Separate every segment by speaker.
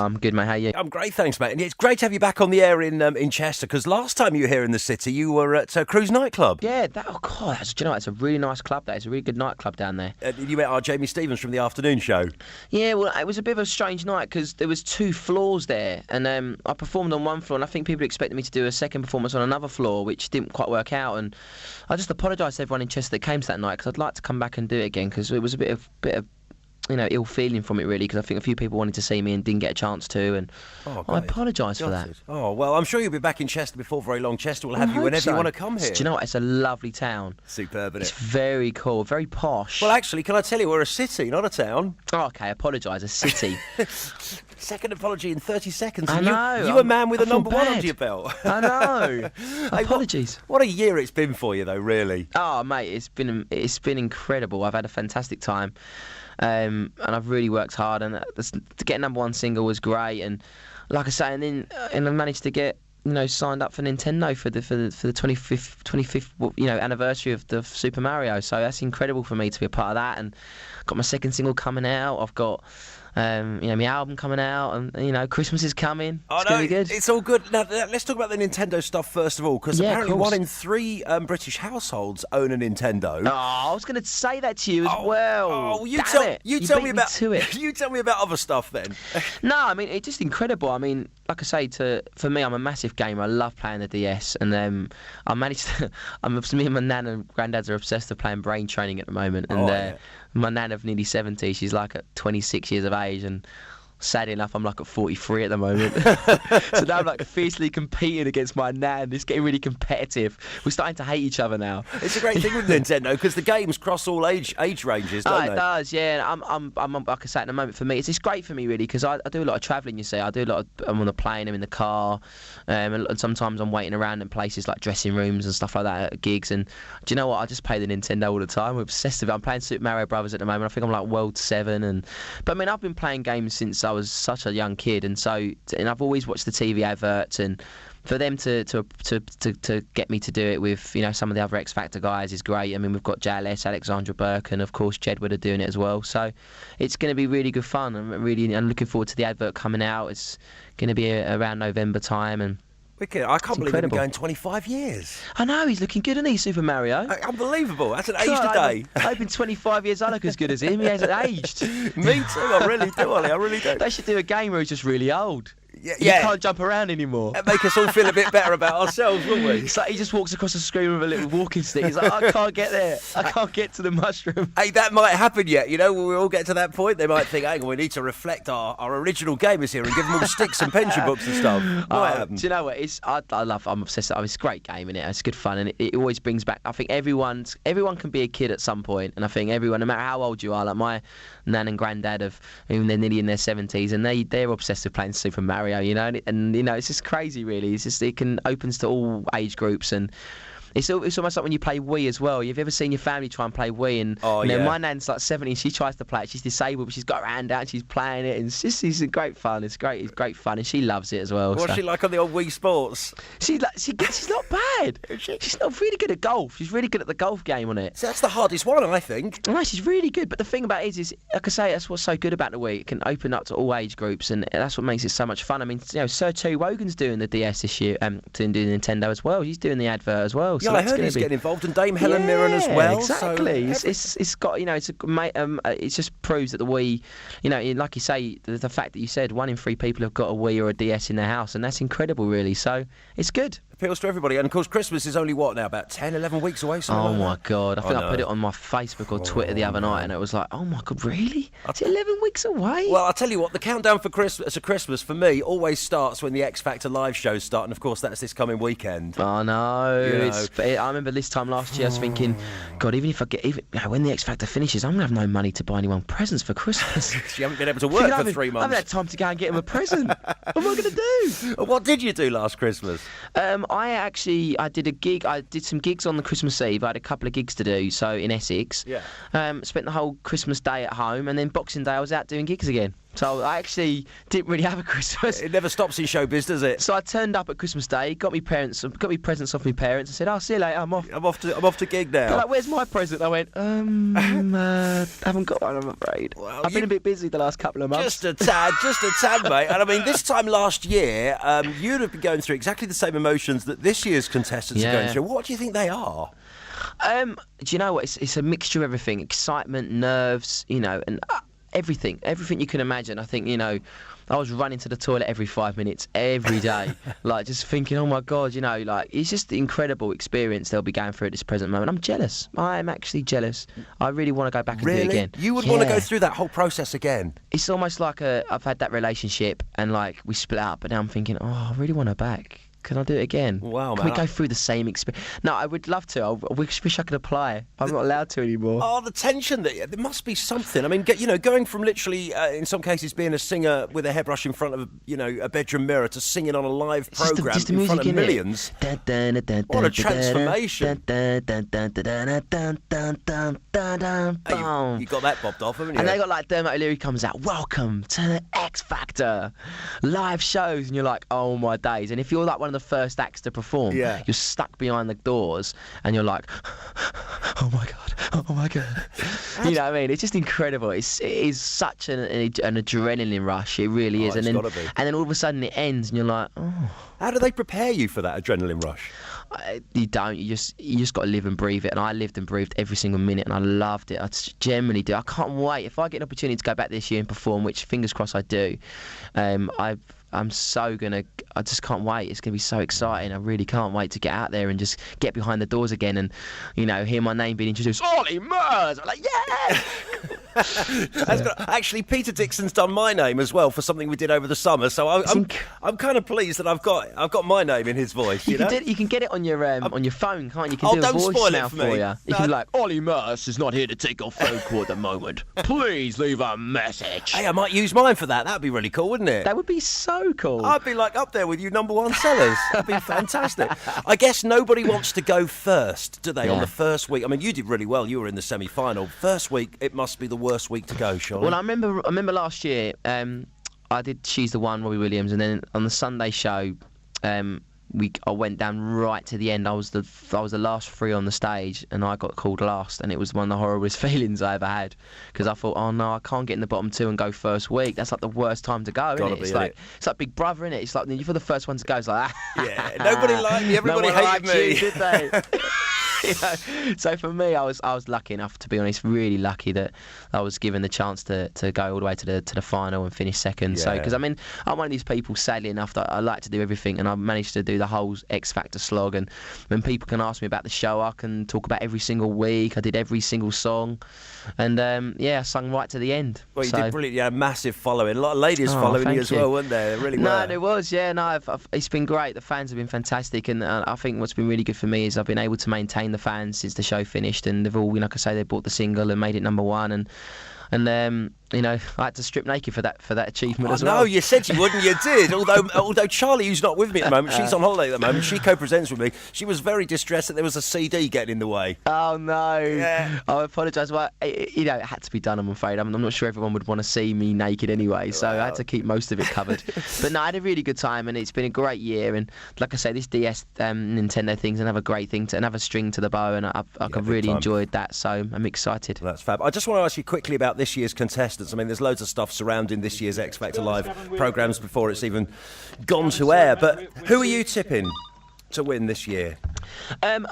Speaker 1: I'm good, mate. How are you?
Speaker 2: I'm great, thanks, mate. And it's great to have you back on the air in Chester, because last time you were here in the city, you were at Cruise nightclub.
Speaker 1: Yeah, do you know, it's a really nice club. It's a really good nightclub down there.
Speaker 2: You met our Jamie Stevens from the afternoon show.
Speaker 1: Yeah, well, it was a bit of a strange night because there was 2 floors there, and I performed on one floor, and I think people expected me to do a second performance on another floor, which didn't quite work out. And I just apologise to everyone in Chester that came to that night, because I'd like to come back and do it again, because it was a bit of ill feeling from it, really, because I think a few people wanted to see me and didn't get a chance to, and I apologise for that.
Speaker 2: Oh, well, I'm sure you'll be back in Chester before very long. Chester will have you whenever you want to come here.
Speaker 1: Do you know what? It's a lovely town.
Speaker 2: Superb, isn't it?
Speaker 1: It's very cool, very posh.
Speaker 2: Well, actually, can I tell you, we're a city, not a town.
Speaker 1: Oh, okay, apologise, a city.
Speaker 2: Second apology in 30 seconds.
Speaker 1: I know.
Speaker 2: You a man with a number 1 under your belt.
Speaker 1: I know. Apologies.
Speaker 2: What a year it's been for you, though, really.
Speaker 1: Oh, mate, it's been incredible. I've had a fantastic time. And I've really worked hard, and to get number 1 single was great. And like I say, and I managed to get signed up for Nintendo for the 25th anniversary of the Super Mario. So that's incredible for me to be a part of that. And got my second single coming out. I've got my album coming out, and Christmas is coming. It's gonna be good.
Speaker 2: It's all good. Now let's talk about the Nintendo stuff first of all, because apparently 1 in 3 British households own a Nintendo.
Speaker 1: Oh, I was going to say that to you as well.
Speaker 2: Oh, you
Speaker 1: tell
Speaker 2: me about you tell me about other stuff then.
Speaker 1: No, I mean, it's just incredible. I mean, like I say, for me, I'm a massive gamer. I love playing the DS, and I managed to. Me and my nan and granddads are obsessed with playing Brain Training at the moment, and my nan of nearly 70, she's like at 26 years of age, and sadly enough, I'm like at 43 at the moment. So now I'm like fiercely competing against my nan. It's getting really competitive. We're starting to hate each other now.
Speaker 2: It's a great thing with Nintendo, because the games cross all age ranges, don't they?
Speaker 1: It does, yeah. I'm like I say, at the moment, for me, it's great for me, really, because I do a lot of travelling. You see, I'm on the plane, I'm in the car, and sometimes I'm waiting around in places like dressing rooms and stuff like that at gigs. And do you know what? I just play the Nintendo all the time. I'm obsessed with it. I'm playing Super Mario Brothers at the moment. I think I'm like World 7, but I mean, I've been playing games since I was such a young kid, and I've always watched the TV adverts, and for them to get me to do it with some of the other X Factor guys is great. I mean, we've got JLS, Alexandra Burke, and of course Jedward are doing it as well. So it's going to be really good fun. I'm looking forward to the advert coming out. It's going to be around November time, and
Speaker 2: wicked. I can't believe we've been going 25 years.
Speaker 1: I know, he's looking good, isn't he, Super Mario?
Speaker 2: Unbelievable. That's an aged day.
Speaker 1: I hope in 25 years I look as good as him. He hasn't aged.
Speaker 2: Me too. I really do, Ollie. I really do.
Speaker 1: They should do a game where he's just really old.
Speaker 2: Yeah.
Speaker 1: You can't jump around anymore.
Speaker 2: That'd make us all feel a bit better about ourselves, wouldn't we?
Speaker 1: It's like he just walks across the screen with a little walking stick. He's like, I can't get there. I can't get to the mushroom.
Speaker 2: Hey, that might happen yet. When we all get to that point, they might think, hang on, we need to reflect our original gamers here and give them all sticks and pension books and stuff. Might happen.
Speaker 1: Do you know what? I'm obsessed. It's a great game, isn't it? It's good fun, and it always brings back. I think everyone can be a kid at some point, and I think everyone, no matter how old you are, like my nan and granddad, they're nearly in their 70s, and they're obsessed with playing Super Mario, and it's just crazy, really. It's just opens to all age groups, and it's almost like when you play Wii as well. You've ever seen your family try and play Wii? And my nan's like 70, she tries to play it. She's disabled, but she's got her hand out and she's playing it. And it's great fun. It's great fun, and she loves it as well.
Speaker 2: What's she like on the old Wii Sports?
Speaker 1: She's not bad. She's not really good at golf. She's really good at the golf game on it.
Speaker 2: So that's the hardest one, I think.
Speaker 1: No, she's really good. But the thing about it is like I say, that's what's so good about the Wii. It can open up to all age groups, and that's what makes it so much fun. I mean, Sir Terry Wogan's doing the DS this year, doing Nintendo as well. He's doing the advert as well.
Speaker 2: Yeah, so I heard he's getting involved, and Dame Helen Mirren as well.
Speaker 1: Exactly.
Speaker 2: So
Speaker 1: it's got it just proves that the Wii, like you say, the fact that you said 1 in 3 people have got a Wii or a DS in their house, and that's incredible, really. So it's good.
Speaker 2: Appeals to everybody, and of course Christmas is only now about 10, 11 weeks away.
Speaker 1: Oh my God! I think I put it on my Facebook or Twitter the other night, and it was like, oh my God, really? It's 11 weeks away.
Speaker 2: Well, I'll tell you what, the countdown for Christmas for me always starts when the X Factor live shows start, and of course that's this coming weekend.
Speaker 1: I know. I remember this time last year, I was thinking, God, even if I get when the X Factor finishes, I'm gonna have no money to buy anyone presents for Christmas.
Speaker 2: You haven't been able to work for 3 months.
Speaker 1: I haven't had time to go and get him a present. What am I gonna do?
Speaker 2: What did you do last Christmas?
Speaker 1: I did a gig. I did some gigs on the Christmas Eve. I had a couple of gigs to do, so in Essex.
Speaker 2: Yeah.
Speaker 1: Spent the whole Christmas day at home, and then Boxing Day I was out doing gigs again. So I actually didn't really have a Christmas.
Speaker 2: It never stops in showbiz, does it?
Speaker 1: So I turned up at Christmas Day, got me presents off my parents, and said, "I'll see you later. I'm off.
Speaker 2: I'm off to gig now."
Speaker 1: They're like, "Where's my present?" I went, haven't got one, I'm afraid.
Speaker 2: Well,
Speaker 1: I've been a bit busy the last couple of months.
Speaker 2: Just a tad, mate. And I mean, this time last year, you'd have been going through exactly the same emotions that this year's contestants are going through. What do you think they are?
Speaker 1: Do you know what? It's a mixture of everything: excitement, nerves, and everything you can imagine. I think, I was running to the toilet every 5 minutes, every day, like just thinking, oh my God, it's just the incredible experience they'll be going through at this present moment. I'm jealous. I am actually jealous. I really want to go back and do it again.
Speaker 2: You would want to go through that whole process again?
Speaker 1: It's almost like I've had that relationship and we split up, but now I'm thinking, oh, I really want her back. Can I do it again?
Speaker 2: Wow,
Speaker 1: Can
Speaker 2: man.
Speaker 1: we go through the same experience? No, I would love to. I wish I could apply. I'm not allowed to anymore.
Speaker 2: Oh, the tension. There must be something. I mean, going from literally, in some cases, being a singer with a hairbrush in front of, a bedroom mirror to singing on a live programme in front of millions. What a transformation. Hey, you got that bobbed off, haven't you?
Speaker 1: And they got Dermot O'Leary comes out, welcome to the X Factor. Live shows. And you're like, oh my days. And if you're one of the first acts to perform, you're stuck behind the doors and you're like, oh my God. You know what I mean? It's just incredible. It is such an adrenaline rush. It really is.
Speaker 2: It's
Speaker 1: And
Speaker 2: gotta be.
Speaker 1: then all of a sudden it ends and you're like, oh.
Speaker 2: How do they prepare you for that adrenaline rush?
Speaker 1: You don't. You just got to live and breathe it. And I lived and breathed every single minute, and I loved it. I generally do. I can't wait. If I get an opportunity to go back this year and perform, which fingers crossed I do, I'm so gonna. I just can't wait. It's gonna be so exciting. I really can't wait to get out there and just get behind the doors again and, hear my name being introduced. Olly Murs. I'm like, yeah.
Speaker 2: Actually, Peter Dixon's done my name as well for something we did over the summer. So I'm kind of pleased that I've got my name in his voice. You
Speaker 1: can get it on your phone, can't you? You can do a voicemail for you. You can be like, Olly Murs is not here to take your phone call at the moment. Please leave a message.
Speaker 2: Hey, I might use mine for that. That'd be really cool, wouldn't it?
Speaker 1: That would be so cool.
Speaker 2: I'd be up there with you #1 sellers. That'd be fantastic. I guess nobody wants to go first, do they? On the first week. I mean, you did really well. You were in the semi-final. First week, it must be the worst week to go, surely.
Speaker 1: Well, I remember last year, I did She's the One, Robbie Williams, and then on the Sunday show, I went down right to the end. I was the last three on the stage, and I got called last, and it was one of the horriblest feelings I ever had, because I thought, oh no, I can't get in the bottom two and go first week. That's the worst time to go, isn't it? It's like Big Brother, isn't it? It's like you're the first one to go. It's like,
Speaker 2: yeah, nobody liked me. Everybody hated me.
Speaker 1: You, did they? So for me, I was lucky enough, to be honest, really lucky that I was given the chance to go all the way to the final and finish second. Yeah. So because I'm one of these people, sadly enough, that I like to do everything, and I managed to do the whole X Factor slog. And when people can ask me about the show, I can talk about every single week. I did every single song, and I sung right to the end.
Speaker 2: Well, you did brilliant. You had a massive following. A lot of ladies following you as well, weren't there? They really were.
Speaker 1: No, there was. Yeah, no, it's been great. The fans have been fantastic, and I think what's been really good for me is I've been able to maintain the fans since the show finished, and they've all, like I say, they bought the single and made it #1, and I had to strip naked for that achievement as well.
Speaker 2: No, you said you wouldn't, you did. Although Charlie, who's not with me at the moment, she's on holiday at the moment, she co-presents with me. She was very distressed that there was a CD getting in the way.
Speaker 1: Oh no!
Speaker 2: Yeah.
Speaker 1: I apologise. Well, it had to be done. I'm afraid. I'm not sure everyone would want to see me naked anyway, so I had to keep most of it covered. But no, I had a really good time, and it's been a great year. And like I say, this DS Nintendo thing's another great thing, another string to the bow, and I've really enjoyed that. So I'm excited.
Speaker 2: That's fab. I just want to ask you quickly about this year's contestants. I mean, there's loads of stuff surrounding this year's X Factor Live programmes before it's even gone to air. But who are you tipping to win this year?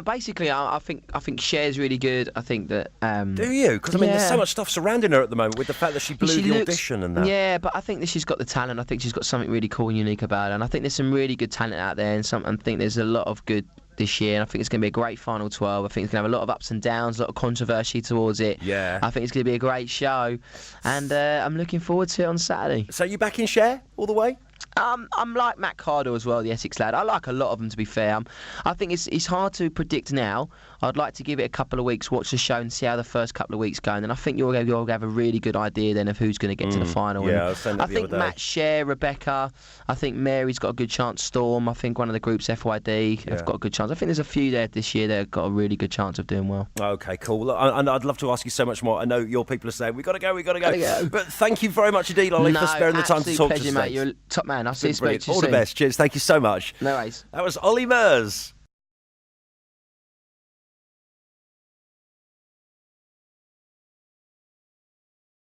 Speaker 1: Basically, I think Cher's really good. I think that.
Speaker 2: Do you? Because there's so much stuff surrounding her at the moment with the fact that she blew the audition and that.
Speaker 1: Yeah, but I think that she's got the talent. I think she's got something really cool and unique about her. And I think there's some really good talent out there, and I think there's a lot of good this year, and I think it's going to be a great final 12. I think it's going to have a lot of ups and downs, a lot of controversy towards it.
Speaker 2: Yeah.
Speaker 1: I think it's going to be a great show, and I'm looking forward to it on Saturday.
Speaker 2: So you back in Cher all the way?
Speaker 1: I'm like Matt Cardle as well, the Essex lad. I like a lot of them, to be fair. I think it's hard to predict now. I'd like to give it a couple of weeks, watch the show and see how the first couple of weeks go. And then I think you'll have a really good idea then of who's going to get to the final.
Speaker 2: Yeah, I was saying that the
Speaker 1: think
Speaker 2: other day.
Speaker 1: Matt, Cher, Rebecca, I think Mary's got a good chance. Storm, I think one of the groups, FYD, have got a good chance. I think there's a few there this year that have got a really good chance of doing well.
Speaker 2: Okay, cool. Look, and I'd love to ask you so much more. I know your people are saying, we got to go. But thank you very much indeed, Olly, for sparing the time to talk
Speaker 1: pleasure,
Speaker 2: to us.
Speaker 1: Mate. You're a top man. I'll see you soon.
Speaker 2: All the best. Cheers. Thank you so much.
Speaker 1: No worries.
Speaker 2: That was Olly Murs.